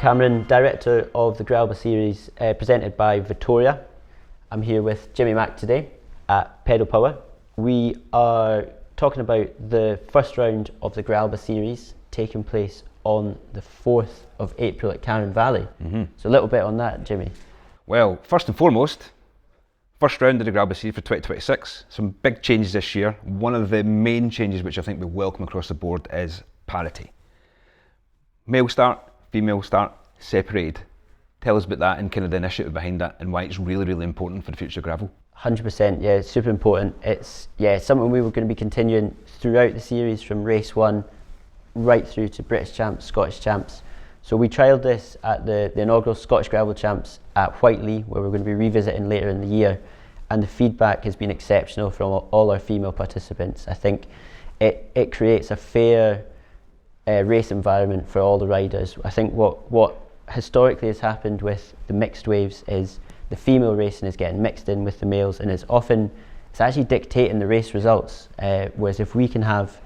Cameron, director of the GrALBA Series, presented by Vittoria. I'm here with Jimmy Mack today at Pedal Power. We are talking about the first round of the GrALBA Series taking place on the 4th of April at Carron Valley. So a little bit on that, Jimmy. Well, first and foremost, first round of the GrALBA Series for 2026. Some big changes this year. One of the main changes which I think we welcome across the board is parity. Male start, female start, separated. Tell us about that and kind of the initiative behind that and why it's really, really important for the future of gravel. 100%, yeah, it's super important. It's something we were going to be continuing throughout the series from race 1 right through to British champs, Scottish champs. So we trialled this at the inaugural Scottish Gravel Champs at Whiteley, where we're going to be revisiting later in the year, and the feedback has been exceptional from all our female participants. I think it creates a fair race environment for all the riders. I think what historically has happened with the mixed waves is the female racing is getting mixed in with the males, and it's actually dictating the race results, whereas if we can have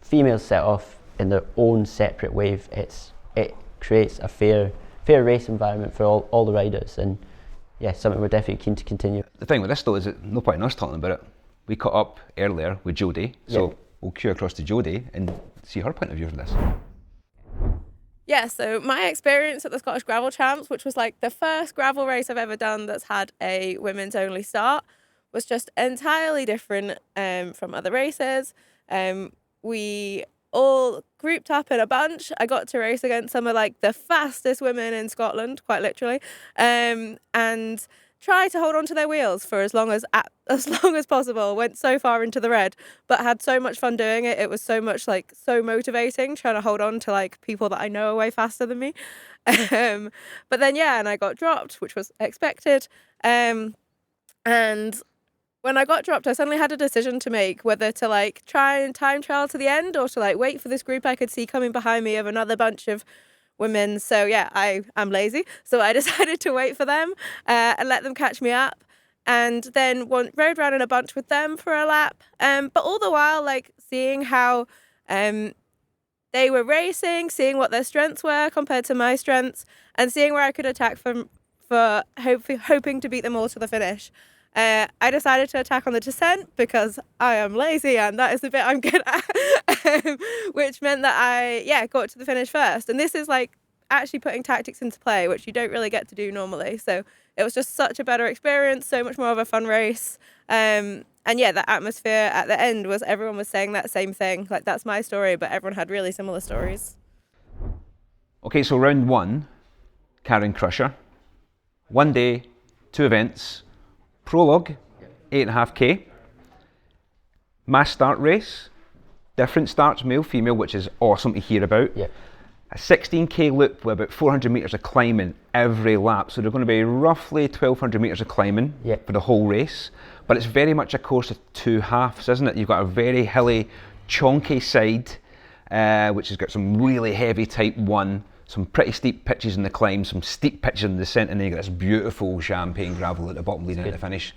females set off in their own separate wave, it creates a fair race environment for all the riders, and yeah, something we're definitely keen to continue. The thing with this though is that no point in us talking about it. We caught up earlier with Jodie, so we'll cue across to Jodie and see her point of view for this. Yeah, so my experience at the Scottish Gravel Champs, which was like the first gravel race I've ever done that's had a women's only start, was just entirely different from other races. We all grouped up in a bunch. I got to race against some of like the fastest women in Scotland, quite literally, and try to hold on to their wheels for as long as possible. Went so far into the red, but had so much fun doing it. It was so motivating trying to hold on to like people that I know are way faster than me. But then and I got dropped, which was expected. And when I got dropped, I suddenly had a decision to make, whether to like try and time trial to the end or to like wait for this group I could see coming behind me of another bunch of women. So I'm lazy. So I decided to wait for them and let them catch me up, and then rode around in a bunch with them for a lap. But all the while, like seeing how they were racing, seeing what their strengths were compared to my strengths, and seeing where I could attack for hoping to beat them all to the finish. I decided to attack on the descent because I am lazy and that is the bit I'm good at, which meant that I got to the finish first. And this is like actually putting tactics into play, which you don't really get to do normally. So it was just such a better experience, so much more of a fun race. And the atmosphere at the end was everyone was saying that same thing. Like, that's my story, but everyone had really similar stories. Okay, so round 1, Carron Crusher. 1 day, 2 events. Prologue, 8.5k. Mass start race, different starts, male, female, which is awesome to hear about. Yeah. A 16k loop with about 400 metres of climbing every lap. So they're going to be roughly 1,200 metres of climbing for the whole race. But it's very much a course of 2 halves, isn't it? You've got a very hilly, chonky side, which has got some really heavy type 1, some pretty steep pitches in the climb, some steep pitches in the descent, and then you get this beautiful champagne gravel at the bottom leading into the finish.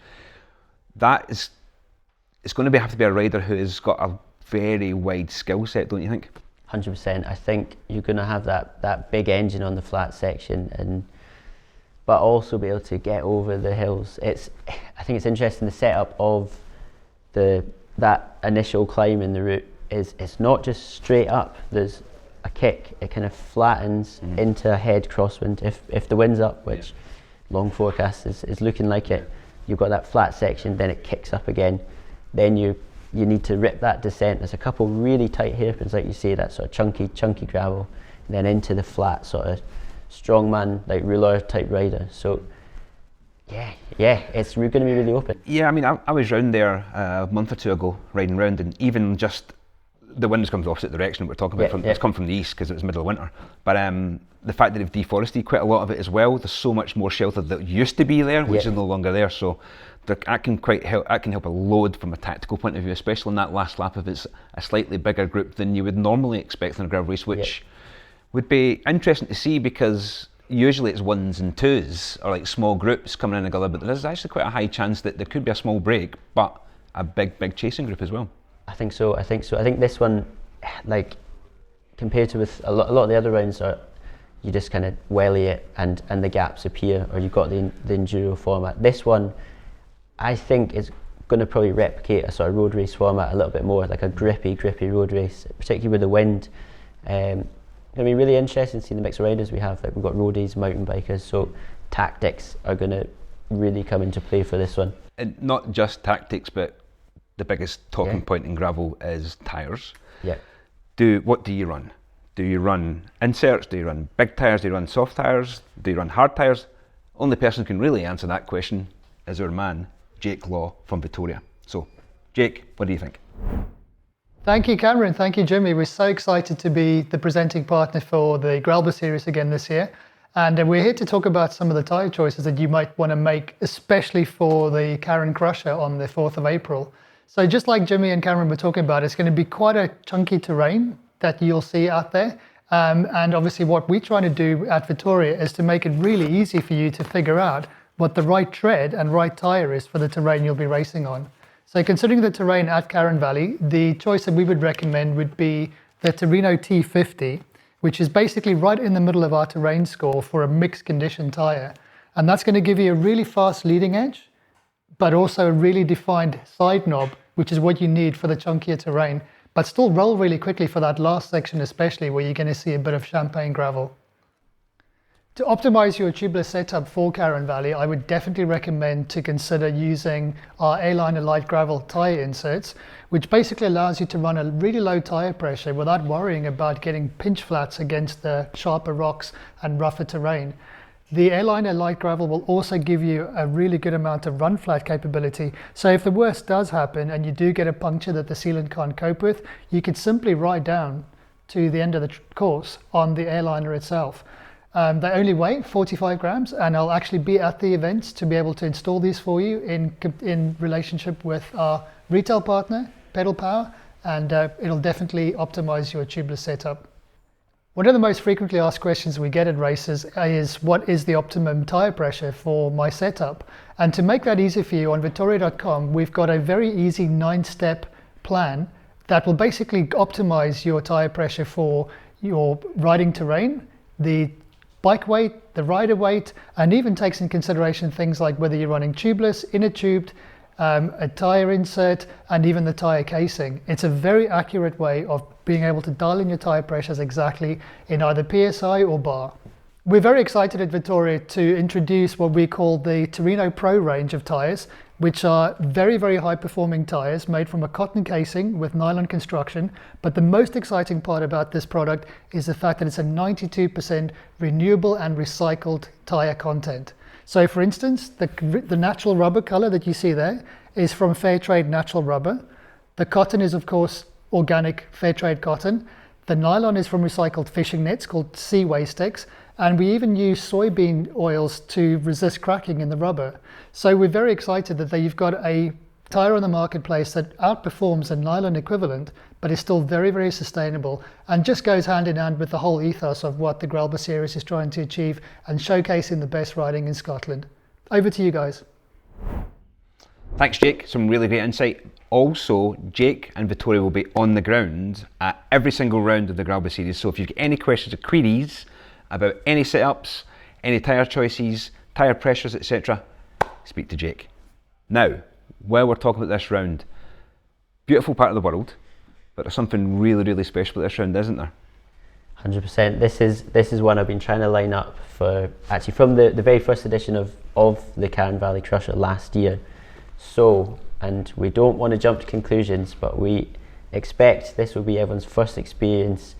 It's going to have to be a rider who has got a very wide skill set, don't you think? 100%. I think you're going to have that big engine on the flat section, but also be able to get over the hills. I think it's interesting, the setup of that initial climb in the route is it's not just straight up. There's a kick. It kind of flattens into a head crosswind if the wind's up, which long forecast is looking like it. You've got that flat section, then it kicks up again. Then you need to rip that descent. There's a couple really tight hairpins, like you say, that sort of chunky gravel, and then into the flat sort of strongman, like rouleur type rider. So it's going to be really open. Yeah, I mean, I was round there a month or 2 ago, riding round, and even just the wind has come the opposite direction. We're talking about it's come from the east because it was middle of winter. But the fact that they've deforested quite a lot of it as well, there's so much more shelter that used to be there, which is no longer there. So that can help a load from a tactical point of view, especially in that last lap if it's a slightly bigger group than you would normally expect in a gravel race, which would be interesting to see, because usually it's 1s and 2s or like small groups coming in together, but there's actually quite a high chance that there could be a small break, but a big chasing group as well. I think so. I think this one, like compared to with a lot of the other rounds, you just kind of welly it and the gaps appear, or you've got the enduro format. This one, I think, is going to probably replicate a sort of road race format a little bit more, like a grippy road race, particularly with the wind. It'll be really interesting to see the mix of riders we have. Like, we've got roadies, mountain bikers, so tactics are going to really come into play for this one. And not just tactics, but the biggest talking point in gravel is tyres. Yeah. What do you run? Do you run inserts? Do you run big tyres? Do you run soft tyres? Do you run hard tyres? Only person who can really answer that question is our man, Jake Law from Vittoria. So, Jake, what do you think? Thank you, Cameron. Thank you, Jimmy. We're so excited to be the presenting partner for the GrALBA Series again this year. And we're here to talk about some of the tyre choices that you might want to make, especially for the Carron Crusher on the 4th of April. So just like Jimmy and Cameron were talking about, it's going to be quite a chunky terrain that you'll see out there. And obviously what we're trying to do at Vittoria is to make it really easy for you to figure out what the right tread and right tyre is for the terrain you'll be racing on. So considering the terrain at Carron Valley, the choice that we would recommend would be the Torino T50, which is basically right in the middle of our terrain score for a mixed condition tyre. And that's going to give you a really fast leading edge, but also a really defined side knob, which is what you need for the chunkier terrain, but still roll really quickly for that last section, especially where you're going to see a bit of champagne gravel. To optimize your tubeless setup for Carron Valley, I would definitely recommend to consider using our A-Liner light gravel tyre inserts, which basically allows you to run a really low tyre pressure without worrying about getting pinch flats against the sharper rocks and rougher terrain. The A-Liner light gravel will also give you a really good amount of run flat capability. So if the worst does happen and you do get a puncture that the sealant can't cope with, you could simply ride down to the end of the course on the A-Liner itself. They only weigh 45 grams, and I'll actually be at the events to be able to install these for you in relationship with our retail partner, Pedal Power, and it'll definitely optimize your tubeless setup. One of the most frequently asked questions we get at races is, what is the optimum tire pressure for my setup? And to make that easy for you, on Vittoria.com, we've got a very easy 9-step plan that will basically optimize your tire pressure for your riding terrain, the bike weight, the rider weight, and even takes in consideration things like whether you're running tubeless, inner tubed, a tyre insert, and even the tyre casing. It's a very accurate way of being able to dial in your tyre pressures exactly in either PSI or bar. We're very excited at Vittoria to introduce what we call the Torino Pro range of tyres, which are very, very high performing tyres made from a cotton casing with nylon construction. But the most exciting part about this product is the fact that it's a 92% renewable and recycled tyre content. So for instance, the natural rubber color that you see there is from fair trade natural rubber. The cotton is of course organic fair trade cotton. The nylon is from recycled fishing nets called sea Wastex. And we even use soybean oils to resist cracking in the rubber. So we're very excited that you've got a tyre on the marketplace that outperforms a nylon equivalent, but is still very, very sustainable and just goes hand in hand with the whole ethos of what the GrALBA Series is trying to achieve and showcasing the best riding in Scotland. Over to you guys. Thanks, Jake. Some really great insight. Also, Jake and Vittoria will be on the ground at every single round of the GrALBA Series. So if you've got any questions or queries about any setups, any tyre choices, tyre pressures, etc., speak to Jake. Now, while we're talking about this round, beautiful part of the world, but there's something really, really special about this round, isn't there? 100%. This is one I've been trying to line up for, actually from the very first edition of the Carron Valley Crusher last year. So, and we don't want to jump to conclusions, but we expect this will be everyone's first experience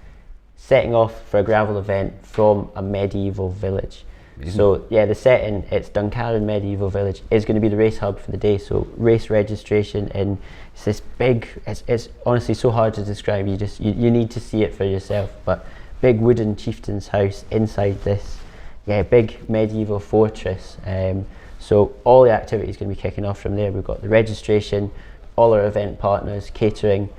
setting off for a gravel event from a medieval village. Amazing. So yeah, the setting, it's Duncarron Medieval Village, is going to be the race hub for the day. So race registration, and it's this big, it's honestly so hard to describe, you need to see it for yourself, but big wooden chieftain's house inside this big medieval fortress. So all the activity is going to be kicking off from there. We've got the registration, all our event partners, catering,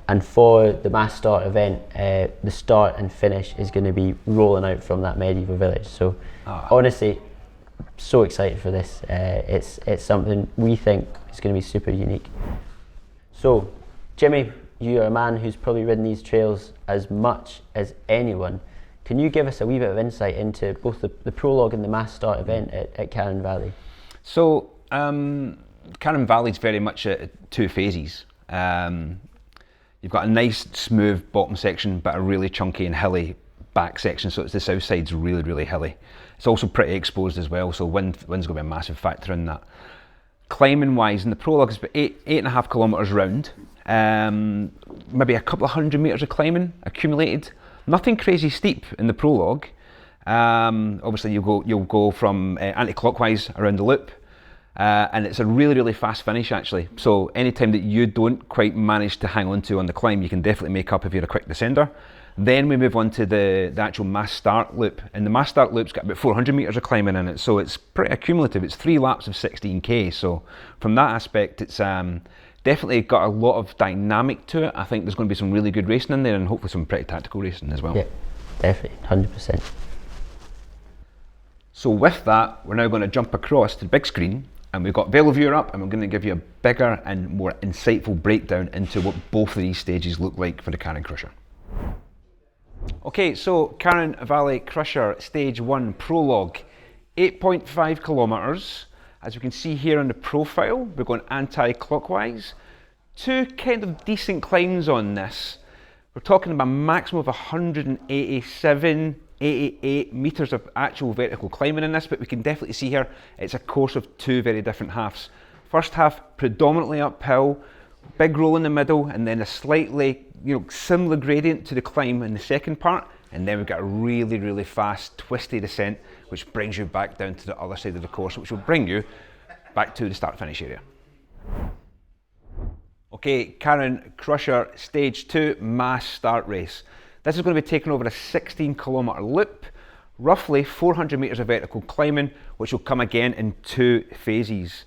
and for the mass start event, the start and finish is going to be rolling out from that medieval village. So honestly, so excited for this. It's something we think is going to be super unique. So Jimmy, you are a man who's probably ridden these trails as much as anyone. Can you give us a wee bit of insight into both the prologue and the mass start event at Carron Valley? So Carron Valley is very much at 2 phases. You've got a nice smooth bottom section, but a really chunky and hilly back section. So it's the south side's really, really hilly. It's also pretty exposed as well, so wind's going to be a massive factor in that. Climbing wise, in the prologue, it's about 8.5 kilometres round. Maybe a couple of 100 metres of climbing accumulated. Nothing crazy steep in the prologue. Obviously you'll go from anti-clockwise around the loop, and it's a really, really fast finish actually. So anytime that you don't quite manage to hang on to on the climb, you can definitely make up if you're a quick descender. Then we move on to the actual mass start loop, and the mass start loop's got about 400 metres of climbing in it, so it's pretty accumulative. It's 3 laps of 16k, so from that aspect it's definitely got a lot of dynamic to it. I think there's going to be some really good racing in there, and hopefully some pretty tactical racing as well. Yeah, definitely, 100%. So with that, we're now going to jump across to the big screen, and we've got VeloViewer up, and we're going to give you a bigger and more insightful breakdown into what both of these stages look like for the Carron Crusher. Okay, so Carron Valley Crusher Stage 1 Prologue, 8.5 kilometres. As you can see here on the profile, we're going anti-clockwise. 2 kind of decent climbs on this. We're talking about a maximum of 187, 88 metres of actual vertical climbing in this, but we can definitely see here it's a course of 2 very different halves. First half predominantly uphill, big roll in the middle, and then a slightly similar gradient to the climb in the second part, and then we've got a really, really fast twisty descent which brings you back down to the other side of the course, which will bring you back to the start finish area. Okay, Carron Crusher Stage 2 mass start race. This is going to be taking over a 16 kilometre loop, roughly 400 metres of vertical climbing, which will come again in 2 phases.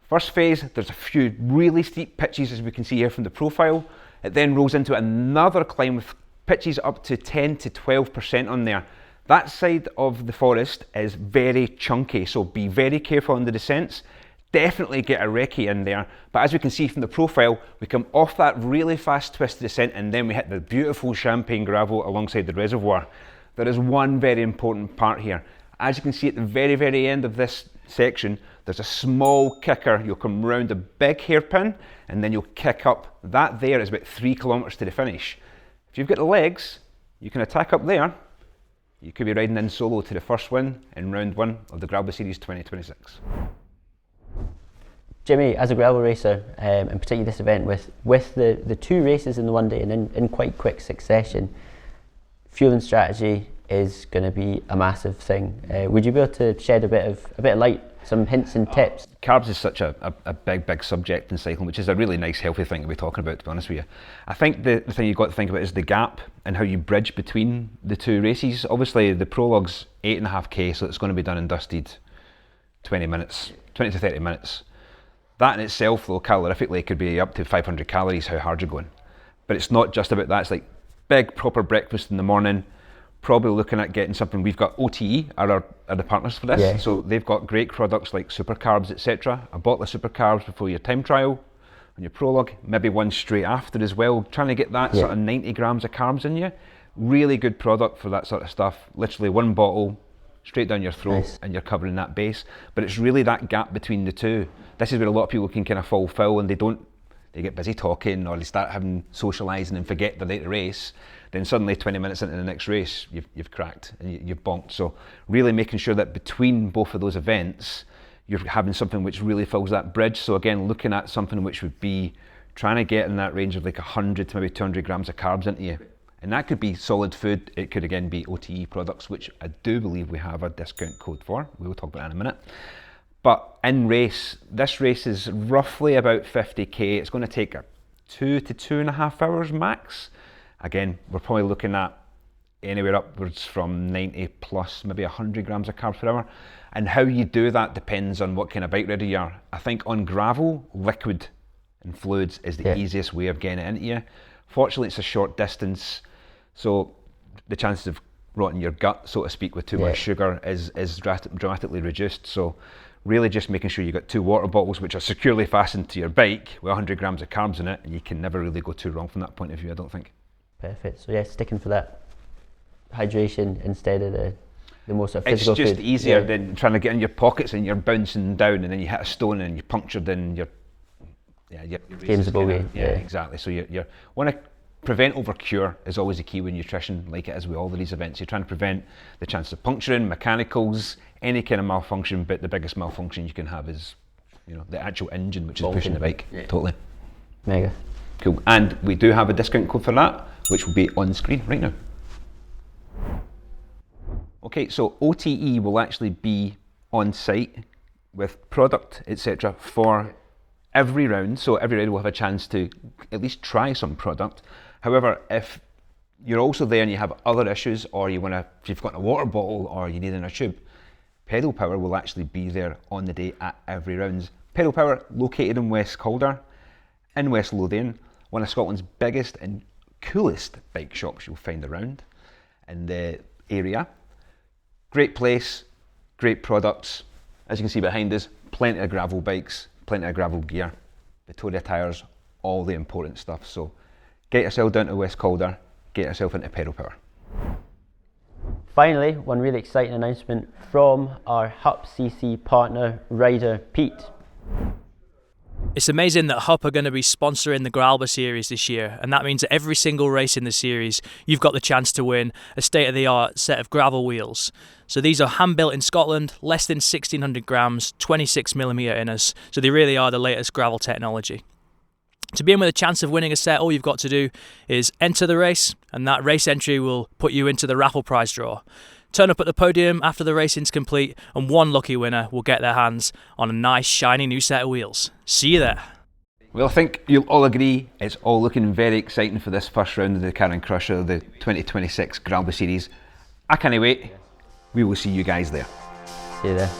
First phase, there's a few really steep pitches as we can see here from the profile. It then rolls into another climb with pitches up to 10 to 12% on there. That side of the forest is very chunky, so be very careful on the descents. Definitely get a recce in there, but as we can see from the profile, we come off that really fast twisted descent, and then we hit the beautiful champagne gravel alongside the reservoir. There is one very important part here. As you can see at the very, very end of this section, there's a small kicker. You'll come round a big hairpin, and then you'll kick up. That there is about 3 kilometres to the finish. If you've got the legs, you can attack up there. You could be riding in solo to the first win in round 1 of the GrALBA Series 2026. Jimmy, as a gravel racer, and particularly this event with the 2 races in the one day and in quite quick succession, fueling strategy is going to be a massive thing. Would you be able to shed a bit of light, some hints and tips? Carbs is such a big subject in cycling, which is a really nice, healthy thing to be talking about, to be honest with you. I think the thing you've got to think about is the gap and how you bridge between the 2 races. Obviously, the prologue's 8.5k, so it's going to be done and dusted 20 to 30 minutes. That in itself, though, calorifically could be up to 500 calories, how hard you're going. But it's not just about that. It's like big, proper breakfast in the morning, probably looking at getting something. We've got OTE are the partners for this, yeah. So they've got great products like super carbs, etc. A bottle of super carbs before your time trial on your prologue, maybe one straight after as well, trying to get that sort of 90 grams of carbs in you. Really good product for that sort of stuff. Literally one bottle straight down your throat, nice. And you're covering that base. But it's really that gap between the 2. This is where a lot of people can kind of fall foul, and they get busy talking, or they start having socialising and forget they're there to race. Then suddenly 20 minutes into the next race, you've cracked and you've bonked. So really making sure that between both of those events, you're having something which really fills that bridge. So again, looking at something which would be trying to get in that range of like 100 to maybe 200 grams of carbs into you. And that could be solid food. It could again be OTE products, which I do believe we have a discount code for. We will talk about that in a minute. But in race, this race is roughly about 50k. It's going to take 2 to 2.5 hours max. Again, we're probably looking at anywhere upwards from 90 plus, maybe 100 grams of carbs per hour. And how you do that depends on what kind of bike rider you are. I think on gravel, liquid and fluids is the easiest way of getting it into you. Fortunately, it's a short distance, so the chances of rotting your gut, so to speak, with too much sugar is dramatically reduced. So really just making sure you've got 2 water bottles which are securely fastened to your bike with 100 grams of carbs in it, and you can never really go too wrong from that point of view, I don't think. Perfect. So yeah, sticking for that. hydration instead of the more sort of physical It's just food. easier than trying to get in your pockets and you're bouncing down and then you hit a stone and you're punctured and your game's a bogey. Yeah, exactly. So you want to prevent over cure is always the key with nutrition, like it is with all of these events. You're trying to prevent the chance of puncturing, mechanicals, any kind of malfunction, but the biggest malfunction you can have is, the actual engine, which is pushing the bike. Yeah. Totally. Mega. Cool. And we do have a discount code for that, which will be on screen right now. Okay, so OTE will actually be on site with product, etc. for every round. So every round will have a chance to at least try some product. However, if you're also there and you have other issues, or if you've got a water bottle or you need in a tube, Pedal Power will actually be there on the day at every round. Pedal Power, located in West Calder, in West Lothian, one of Scotland's biggest and coolest bike shops you'll find around in the area. Great place, great products. As you can see behind us, plenty of gravel bikes, plenty of gravel gear, Vittoria Tyres, all the important stuff. So get yourself down to West Calder, get yourself into Pedal Power. Finally, one really exciting announcement from our HUP.cc partner, rider Pete. It's amazing that HUP are going to be sponsoring the GrALBA Series this year, and that means that every single race in the series, you've got the chance to win a state-of-the-art set of gravel wheels. So these are hand-built in Scotland, less than 1,600 grams, 26mm inners, so they really are the latest gravel technology. To be in with a chance of winning a set, all you've got to do is enter the race, and that race entry will put you into the raffle prize draw. Turn up at the podium after the racing's complete, and one lucky winner will get their hands on a nice, shiny new set of wheels. See you there. Well, I think you'll all agree it's all looking very exciting for this first round of the Carron Crusher, the 2026 GrALBA Series. I can't wait. We will see you guys there. See you there.